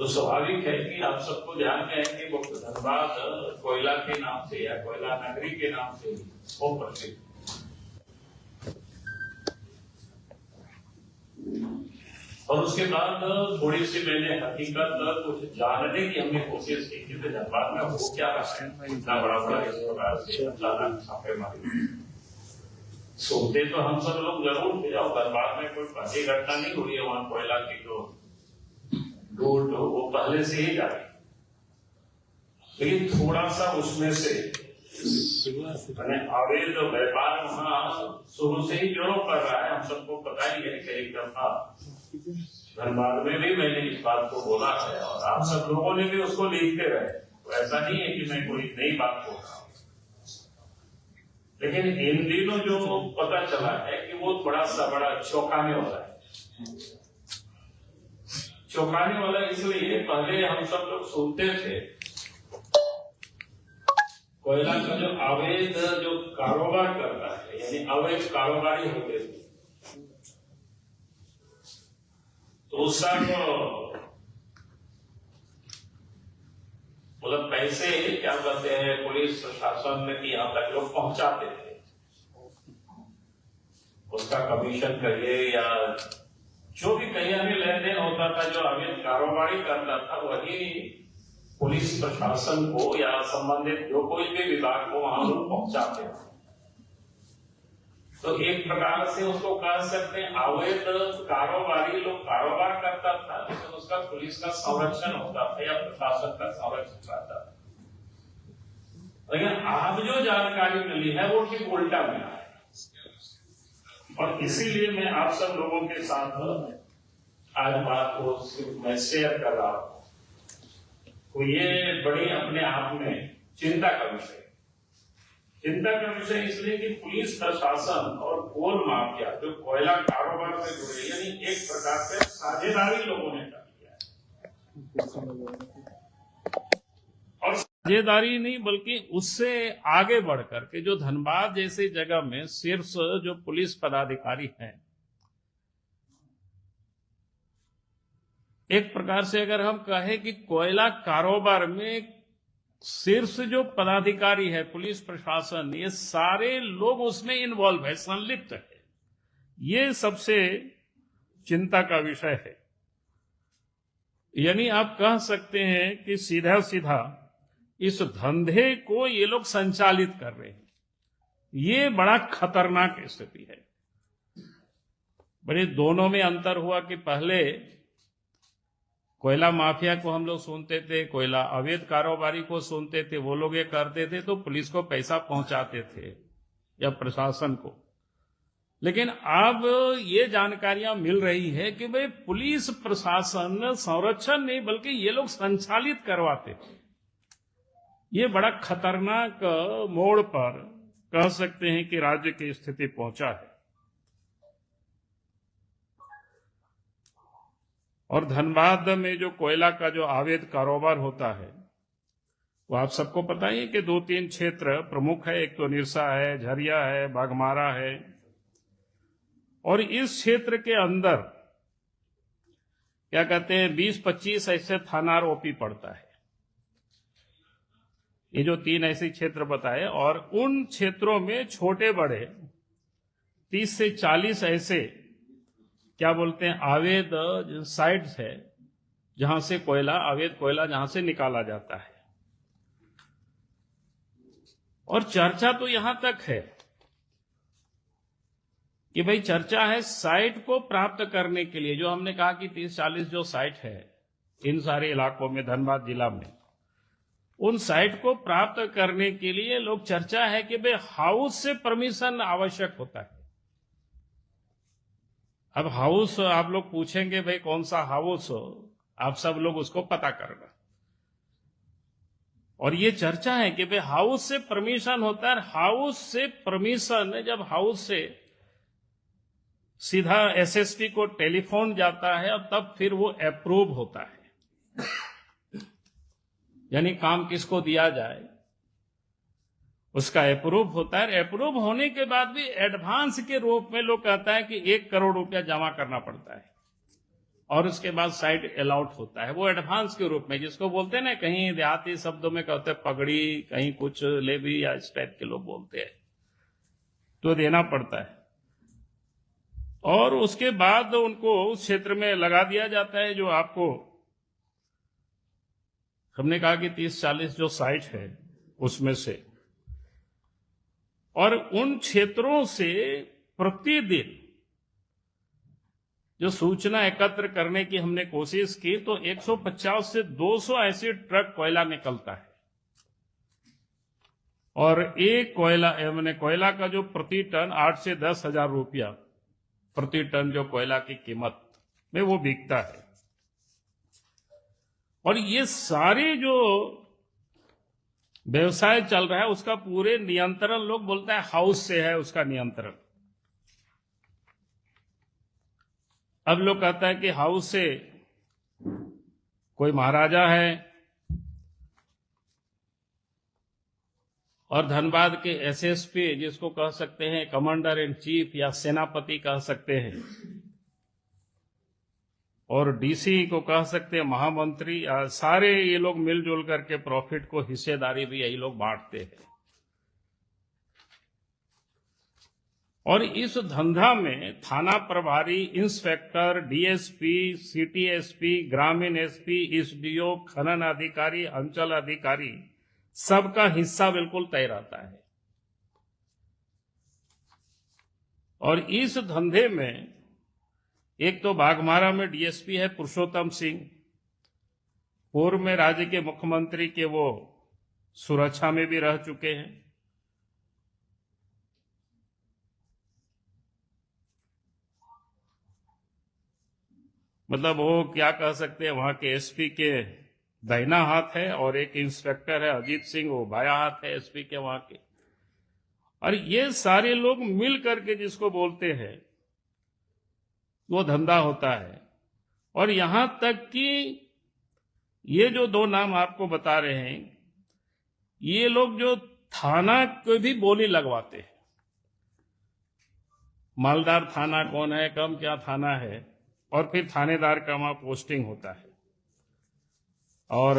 तो स्वाभाविक है कि आप सबको ध्यान में है कि वो धनबाद कोयला के नाम से या कोयला नगरी के नाम से वो प्रसिद्ध। और उसके बाद थोड़ी सी मैंने हकीकत कुछ जानने की हमने कोशिश की कि धनबाद में वो क्या रहा है, इतना बड़ा इस प्रकार से अचानक छापेमारी। सुनते तो हम सब लोग जरूर थे, और धनबाद में कोई पहली घटना नहीं हुई है, वहां कोयला की जो लूट वो पहले से ही जारी, लेकिन थोड़ा सा उसमें से मैंने अवैध व्यापार वहां शुरू से ही जोरों कर रहा है। हम सबको पता ही है कि एक दफा धनबाद में भी मैंने इस बात को बोला है, और आप सब लोगों ने भी उसको लिखते रहे। तो ऐसा नहीं है कि मैं कोई नई बात बोल रहा हूं, लेकिन इन दिनों जो पता चला है कि वो थोड़ा सा बड़ा चौंकाने वाला है। चौंकाने वाला इसलिए, पहले हम सब लोग सुनते थे कोयला का जो अवैध जो कारोबार करता है, यानी अवैध कारोबारी होते थे, तो सब मतलब पैसे क्या कहते हैं पुलिस प्रशासन की यहाँ तक लोग पहुंचाते थे, उसका कमीशन कहिए या जो भी कहीं अन्य लेन देन होता था, जो अवैध कारोबारी करता था, वही पुलिस प्रशासन को या संबंधित जो कोई भी विभाग को वहां लोग पहुंचाते थे। तो एक प्रकार से उसको कह सकते हैं अवैध कारोबारी लोग कारोबार करता था, लेकिन उसका पुलिस का संरक्षण होता था या प्रशासन का संरक्षण रहता था। लेकिन अब जो जानकारी मिली है वो ठीक उल्टा मिला है, और इसीलिए मैं आप सब लोगों के साथ आज बात को मैं शेयर कर रहा हूं। तो ये बड़ी अपने आप में चिंता का विषय, चिंता का विषय इसलिए कि पुलिस प्रशासन और कोल माफिया जो कोयला कारोबार से जुड़े, यानी एक प्रकार से साझेदारी लोगों ने कर लिया है। और साझेदारी नहीं बल्कि उससे आगे बढ़कर के जो धनबाद जैसी जगह में शीर्ष जो पुलिस पदाधिकारी हैं, एक प्रकार से अगर हम कहें कि कोयला कारोबार में शीर्ष जो पदाधिकारी है पुलिस प्रशासन, ये सारे लोग उसमें इन्वॉल्व है, संलिप्त है। ये सबसे चिंता का विषय है। यानी आप कह सकते हैं कि सीधा सीधा इस धंधे को ये लोग संचालित कर रहे हैं। ये बड़ा खतरनाक स्थिति है। बड़े दोनों में अंतर हुआ कि पहले कोयला माफिया को हम लोग सुनते थे, कोयला अवैध कारोबारी को सुनते थे, वो लोग ये करते थे तो पुलिस को पैसा पहुंचाते थे या प्रशासन को। लेकिन अब ये जानकारियां मिल रही है कि भाई पुलिस प्रशासन संरक्षण नहीं बल्कि ये लोग संचालित करवाते थे। ये बड़ा खतरनाक मोड़ पर कह सकते हैं कि राज्य की स्थिति पहुंचा है। और धनबाद में जो कोयला का जो अवैध कारोबार होता है वो आप सबको पता ही है कि 2-3 क्षेत्र प्रमुख है। एक तो निरसा है, झरिया है, बाघमारा है, और इस क्षेत्र के अंदर क्या कहते हैं 20-25 ऐसे थाना ओपी पड़ता है। ये जो 3 ऐसे क्षेत्र बताए, और उन क्षेत्रों में छोटे बड़े 30 से 40 ऐसे क्या बोलते हैं अवैध साइट्स है जहां से कोयला, अवैध कोयला जहां से निकाला जाता है। और चर्चा तो यहां तक है कि भाई चर्चा है साइट को प्राप्त करने के लिए, जो हमने कहा कि 30-40 जो साइट है इन सारे इलाकों में धनबाद जिला में, उन साइट को प्राप्त करने के लिए लोग चर्चा है कि भाई हाउस से परमिशन आवश्यक होता है। अब हाउस आप लोग पूछेंगे भाई कौन सा हाउस हो, आप सब लोग उसको पता करना। और ये चर्चा है कि भाई हाउस से परमिशन होता है। हाउस से परमिशन, जब हाउस से सीधा एसएसपी को टेलीफोन जाता है और तब फिर वो अप्रूव होता है, यानी काम किसको दिया जाए उसका अप्रूव होता है। अप्रूव होने के बाद भी एडवांस के रूप में लोग कहता है कि 1 करोड़ रुपया जमा करना पड़ता है, और उसके बाद साइट अलॉट होता है, वो एडवांस के रूप में, जिसको बोलते हैं ना, कहीं देहाती शब्दों में कहते हैं पगड़ी, कहीं कुछ लेवी, या इस टाइप के लोग बोलते हैं, तो देना पड़ता है। और उसके बाद उनको उस क्षेत्र में लगा दिया जाता है। जो आपको हमने कहा कि 30-40 जो साइट है उसमें से, और उन क्षेत्रों से प्रतिदिन जो सूचना एकत्र करने की हमने कोशिश की, तो 150 से 200 ऐसे ट्रक कोयला निकलता है। और एक कोयला का जो प्रति टन 8 से 10 हजार रुपया प्रति टन जो कोयला की कीमत में वो बिकता है। और ये सारे जो व्यवसाय चल रहा है उसका पूरे नियंत्रण, लोग बोलते हैं हाउस से है उसका नियंत्रण। अब लोग कहता है कि हाउस से कोई महाराजा है, और धनबाद के एसएसपी, जिसको कह सकते हैं कमांडर इन चीफ या सेनापति कह सकते हैं, और डीसी को कह सकते हैं महामंत्री, सारे ये लोग मिलजुल करके प्रॉफिट को, हिस्सेदारी भी यही लोग बांटते हैं। और इस धंधा में थाना प्रभारी, इंस्पेक्टर, डीएसपी, सिटी एसपी, ग्रामीण एसपी, एसडीओ, खनन अधिकारी, अंचल अधिकारी, सबका हिस्सा बिल्कुल तय रहता है। और इस धंधे में एक तो बाघमारा में डीएसपी है पुरुषोत्तम सिंह, पूर्व में राज्य के मुख्यमंत्री के वो सुरक्षा में भी रह चुके हैं। मतलब वो क्या कह सकते हैं, वहां के एसपी के दाहिना हाथ है, और एक इंस्पेक्टर है अजीत सिंह, वो बाया हाथ है एसपी के वहां के। और ये सारे लोग मिल करके जिसको बोलते हैं वो धंधा होता है। और यहां तक कि ये जो दो नाम आपको बता रहे हैं, ये लोग जो थाना को भी बोली लगवाते हैं, मालदार थाना कौन है, कम क्या थाना है, और फिर थानेदार का वहां पोस्टिंग होता है। और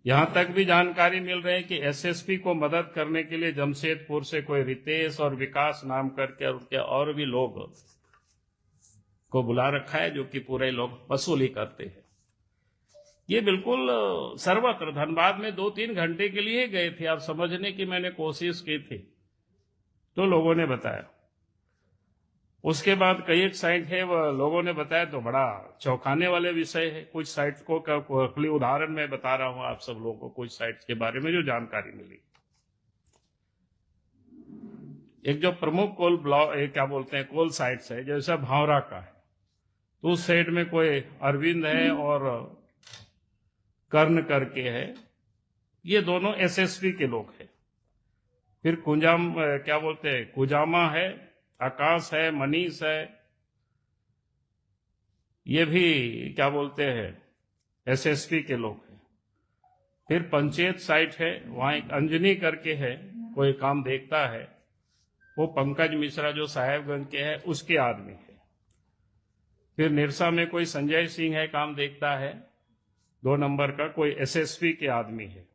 यहां तक भी जानकारी मिल रही है कि एसएसपी को मदद करने के लिए जमशेदपुर से कोई रितेश और विकास नाम करके और उनके और भी लोग को बुला रखा है, जो कि पूरे लोग वसूली करते हैं। ये बिल्कुल सर्वत्र, धनबाद में 2-3 घंटे के लिए गए थे, आप समझने की मैंने कोशिश की थी, तो लोगों ने बताया। उसके बाद कई एक साइट है, वह लोगों ने बताया तो बड़ा चौंकाने वाले विषय है। कुछ साइट्स को खाली उदाहरण मैं बता रहा हूं आप सब लोगों को, कुछ साइट्स के बारे में जो जानकारी मिली। एक जो प्रमुख कोल ब्लॉक, क्या बोलते हैं, कोल साइट्स है, जैसा भावरा का है, तो उस साइड में कोई अरविंद है और कर्ण करके है, ये दोनों एसएसपी के लोग हैं। फिर क्या बोलते हैं, कुजामा है, आकाश है, मनीष है, ये भी क्या बोलते हैं एसएसपी के लोग हैं। फिर पंचायत साइट है, वहां एक अंजनी करके है, कोई काम देखता है, वो पंकज मिश्रा जो साहेबगंज के है उसके आदमी है। फिर निरसा में कोई संजय सिंह है, काम देखता है, 2 नंबर का, कोई एसएसपी के आदमी है।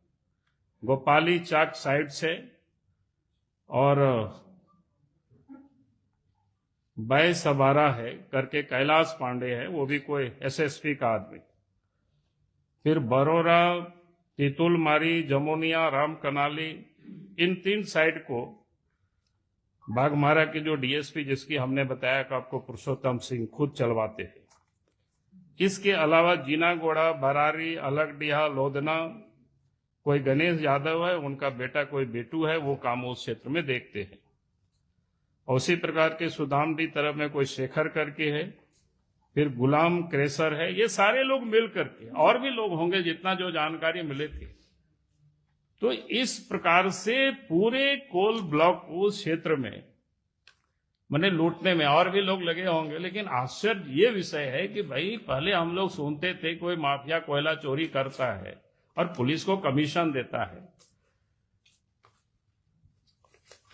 गोपाली चाक साइड से, और बै सबारा है करके कैलाश पांडे है, वो भी कोई एसएसपी का आदमी। फिर बरोरा, तितुलमारी, जमुनिया, राम कनाली, इन 3 साइड को बाघमारा के जो डीएसपी, जिसकी हमने बताया कि आपको पुरुषोत्तम सिंह खुद चलवाते हैं। इसके अलावा जीनागोड़ा, बरारी, अलगडीहा, लोधना, कोई गणेश यादव है, उनका बेटा कोई बेटू है, वो काम उस क्षेत्र में देखते हैं। उसी प्रकार के सुदामडी तरफ में कोई शेखर करके है, फिर गुलाम क्रेसर है। ये सारे लोग मिल करके, और भी लोग होंगे जितना जो जानकारी मिले थी। तो इस प्रकार से पूरे कोल ब्लॉक उस क्षेत्र में मैंने लूटने में और भी लोग लगे होंगे। लेकिन आश्चर्य ये विषय है कि भाई पहले हम लोग सुनते थे कोई माफिया कोयला चोरी करता है और पुलिस को कमीशन देता है,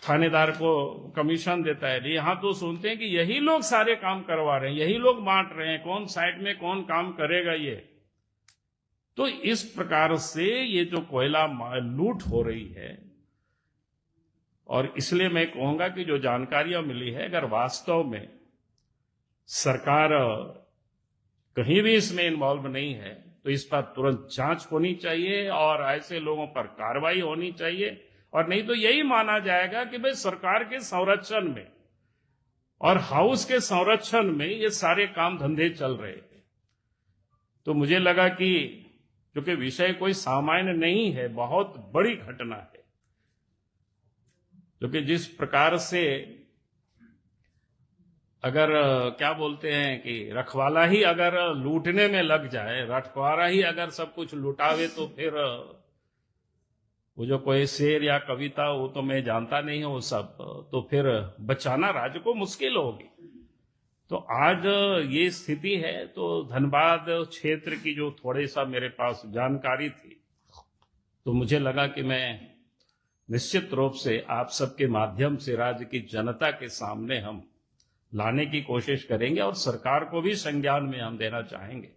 थानेदार को कमीशन देता है। यहाँ तो सुनते हैं कि यही लोग सारे काम करवा रहे हैं, यही लोग बांट रहे हैं, कौन साइड में कौन काम करेगा ये। तो इस प्रकार से ये जो कोयला लूट हो रही है, और इसलिए मैं कहूंगा कि जो जानकारियां मिली है, अगर वास्तव में सरकार कहीं भी इसमें इन्वॉल्व नहीं है तो इस पर तुरंत जांच होनी चाहिए और ऐसे लोगों पर कार्रवाई होनी चाहिए। और नहीं तो यही माना जाएगा कि भाई सरकार के संरक्षण में और हाउस के संरक्षण में ये सारे काम धंधे चल रहे हैं। तो मुझे लगा कि क्योंकि विषय कोई सामान्य नहीं है, बहुत बड़ी घटना है, क्योंकि जिस प्रकार से अगर क्या बोलते हैं कि रखवाला ही अगर लूटने में लग जाए, रखवाला ही अगर सब कुछ लुटावे, तो फिर वो जो कोई शेर या कविता वो तो मैं जानता नहीं हूं वो सब, तो फिर बचाना राज्य को मुश्किल होगी। तो आज ये स्थिति है। तो धनबाद क्षेत्र की जो थोड़े सा मेरे पास जानकारी थी, तो मुझे लगा कि मैं निश्चित रूप से आप सबके माध्यम से राज्य की जनता के सामने हम लाने की कोशिश करेंगे और सरकार को भी संज्ञान में हम देना चाहेंगे,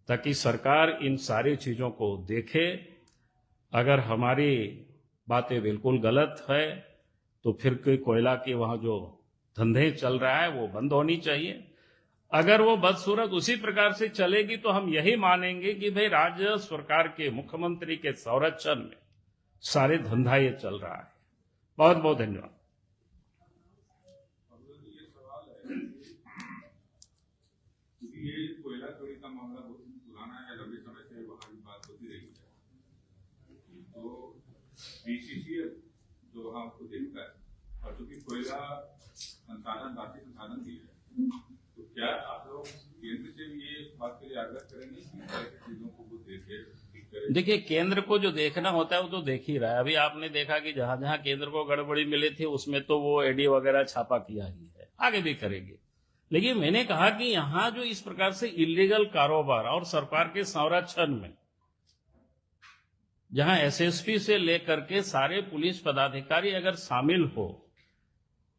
ताकि सरकार इन सारी चीजों को देखे। अगर हमारी बातें बिल्कुल गलत है तो फिर कोई कोयला की वहां जो धंधे चल रहा है वो बंद होनी चाहिए। अगर वो बदसूरत उसी प्रकार से चलेगी तो हम यही मानेंगे कि भाई राज्य सरकार के मुख्यमंत्री के संरक्षण में सारे धंधा ये चल रहा है। बहुत बहुत धन्यवाद। ये कोयला चोरी का मामला बहुत पुराना है, लंबे समय से वहां की बात होती रही है। तो बीसीसीएल जो वहां आपको देखता है, और चूंकि कोयला संसाधन भारतीय संसाधन भी है, तो क्या आप लोग केंद्र से भी ये बात के लिए आग्रह करेंगे कि ऐसी चीजों को वो देखे? देखिए, केंद्र को जो देखना होता है वो तो देख ही रहा है। अभी आपने देखा कि जहां जहां केंद्र को गड़बड़ी मिली थी उसमें तो वो एडी वगैरह छापा किया ही है, आगे भी करेंगे। लेकिन मैंने कहा कि यहां जो इस प्रकार से इलीगल कारोबार और सरकार के संरक्षण में जहां एसएसपी से लेकर के सारे पुलिस पदाधिकारी अगर शामिल हो,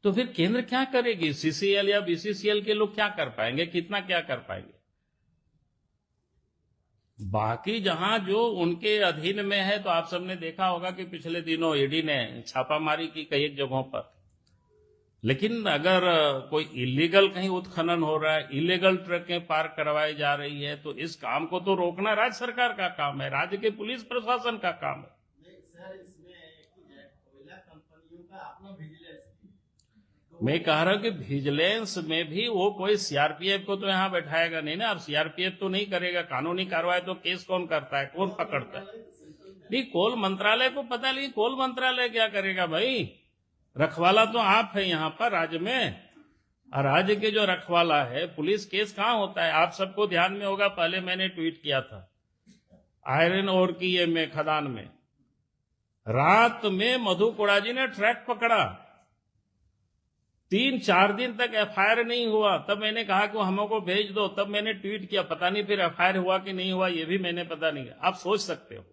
तो फिर केंद्र क्या करेगी? सीसीएल या बीसीसीएल के लोग क्या कर पाएंगे? कितना क्या कर पाएंगे? बाकी जहां जो उनके अधीन में है, तो आप सबने देखा होगा कि पिछले दिनों ईडी ने छापामारी की कई एक जगहों पर। लेकिन अगर कोई इलीगल कहीं उत्खनन हो रहा है, इलीगल ट्रकें पार्क करवाई जा रही है, तो इस काम को तो रोकना राज्य सरकार का काम है, राज्य के पुलिस प्रशासन का काम है। मैं कह रहा हूं कि विजिलेंस में भी वो कोई सीआरपीएफ को तो यहां बैठाएगा नहीं ना। अब सीआरपीएफ तो नहीं करेगा, कानूनी कार्रवाई तो केस कौन करता है, कौन पकड़ता है? नहीं, कोल मंत्रालय को पता नहीं, कोल मंत्रालय क्या करेगा भाई? रखवाला तो आप है यहाँ पर राज्य में, और राज्य के जो रखवाला है, पुलिस केस कहाँ होता है? आप सबको ध्यान में होगा, पहले मैंने ट्वीट किया था, आयरन ओर की ये में खदान में रात में मधु कोड़ा जी ने ट्रैक पकड़ा, 3-4 दिन तक एफआईआर नहीं हुआ। तब मैंने कहा कि हमको भेज दो, तब मैंने ट्वीट किया। पता नहीं फिर एफआईआर हुआ कि नहीं हुआ, ये भी मैंने पता नहीं। आप सोच सकते हो,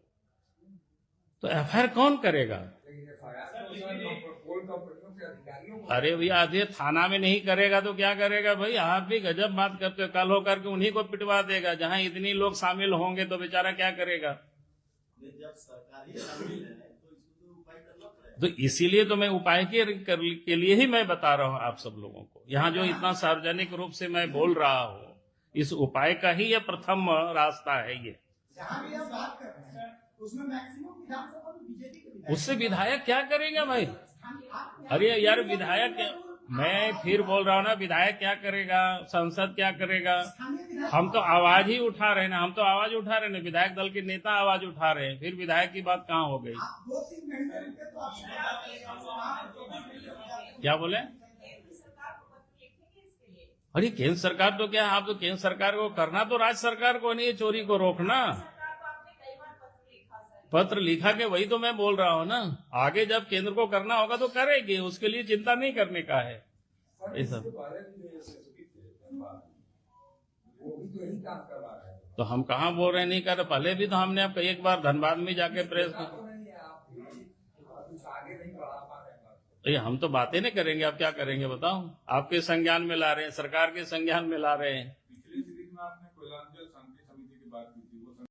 तो एफआईआर कौन करेगा? अरे भैया, आधे थाना में नहीं करेगा तो क्या करेगा भाई? आप भी गजब बात करते हो। कल होकर के उन्हीं को पिटवा देगा। जहां इतनी लोग शामिल होंगे तो बेचारा क्या करेगा? जब सरकारी शामिल है तो इसीलिए तो मैं उपाय के लिए ही मैं बता रहा हूं आप सब लोगों को। यहाँ जो इतना सार्वजनिक रूप से मैं बोल रहा हूं, इस उपाय का ही यह प्रथम रास्ता है। ये जहां भी हम बात कर रहे हैं उसमें मैक्सिमम विधानसभा में बीजेपी के उससे विधायक क्या करेगा भाई? अरे यार, विधायक मैं फिर बोल रहा हूँ ना, विधायक क्या करेगा, संसद क्या करेगा? हम तो आवाज ही उठा रहे हैं ना, हम तो आवाज उठा रहे हैं, विधायक दल के नेता आवाज उठा रहे हैं, फिर विधायक की बात कहाँ हो गई? क्या बोले? अरे केंद्र सरकार तो क्या, आप तो केंद्र सरकार को करना तो राज्य सरकार को नहीं है चोरी को रोकना। पत्र लिखा के वही तो मैं बोल रहा हूँ ना, आगे जब केंद्र को करना होगा तो करेगी, उसके लिए चिंता नहीं करने का है। ऐसा तो हम कहाँ बोल रहे नहीं कर, पहले भी तो हमने एक बार धनबाद में जाके प्रेस ये हम तो बातें नहीं करेंगे, आप क्या करेंगे बताओ? आपके संज्ञान में ला रहे हैं, सरकार के संज्ञान में ला रहे हैं। पिछले सीरीज में आपने कोयलांचल शांति समिति की बात की थी, वो